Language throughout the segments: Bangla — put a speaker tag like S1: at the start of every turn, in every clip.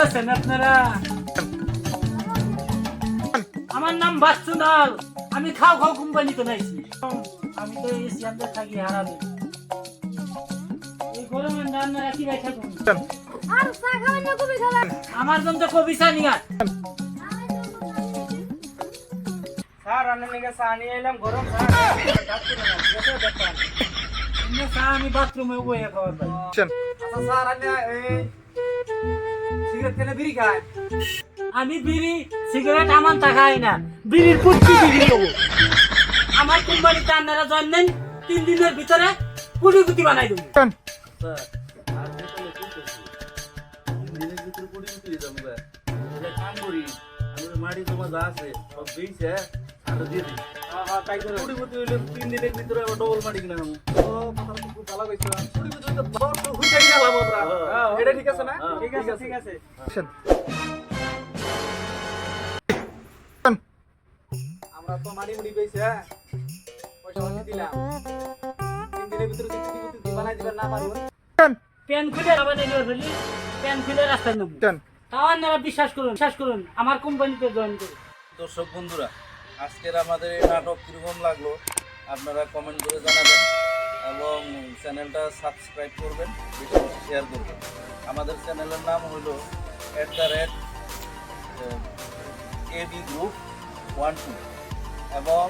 S1: আছেন আপনারা? আমার নাম বাচ্চু নাল। আমি খাও খাও কোম্পানিতে নাইছি। আমি তো এই সিয়ামতে থাকি হারামি। এই গরমে আপনারা কি ভাই থাকুন?
S2: আর চা খাবেন না কবি খাবেন?
S1: আমার জন্য কবি চা নিয়ে আয়।
S3: স্যার রান্নার নিকে চা নিয়ে এলাম গরম চা
S1: এমনি চা আমি বাথরুমে বইয়ে খাওয়ার পাই।
S3: আচ্ছা স্যার রান্না এই সিগারেট খেলে বিড়ি খায়
S1: আমি বিড়ি সিগারেট আমার তা খাই না। বিড়ির পুটকি বিক্রি করবো। আমার কোম্পানিতে আপনারা জয়েন দেন, 3 দিনের ভিতরে কোটিপতি বানাই দেবো।
S4: মাটি তোমার যা আছে সব দিয়েছে আর দিয়ে দিই
S3: তাই করে
S4: কুড়িপতি হইলে 3 দিনের ভিতরে আবার ডবল মাটি কিনা নেবো
S3: খুব ভালো কইছো কুড়িপতি তো বড় হুইটা গেলাম আমরা এটা ঠিক আছে না? ঠিক আছে ঠিক আছে আমরা তো মারি মুড়ি পেয়েছি হ্যাঁ পয়সা পাতি দিলাম 3 দিনের ভিতরে যদি কুড়িপতি বানাই দিবেন না পারবেন
S1: প্যান খুলে আবার নিয়ে ফেলি, প্যান খুলে রাস্তায় নেবো। তাও আপনারা বিশ্বাস করুন আমার কোম্পানিতে জয়েন করুন।
S4: দর্শক বন্ধুরা, আজকের আমাদের এই নাটক কীরকম লাগলো আপনারা কমেন্ট করে জানাবেন এবং চ্যানেলটা সাবস্ক্রাইব করবেন, বেশি বেশি শেয়ার করবেন। আমাদের চ্যানেলের নাম হলো @AB Group 12 এবং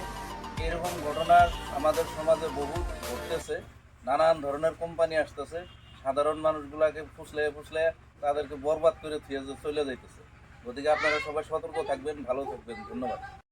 S4: এরকম ঘটনা আমাদের সমাজে বহু ঘটতেছে। নানান ধরনের কোম্পানি আসতেছে, সাধারণ মানুষগুলাকে ফুসলে তাদেরকে বরবাদ করে চলে যাইতেছে। গতিকে আপনারা সবাই সতর্ক থাকবেন, ভালো থাকবেন। ধন্যবাদ।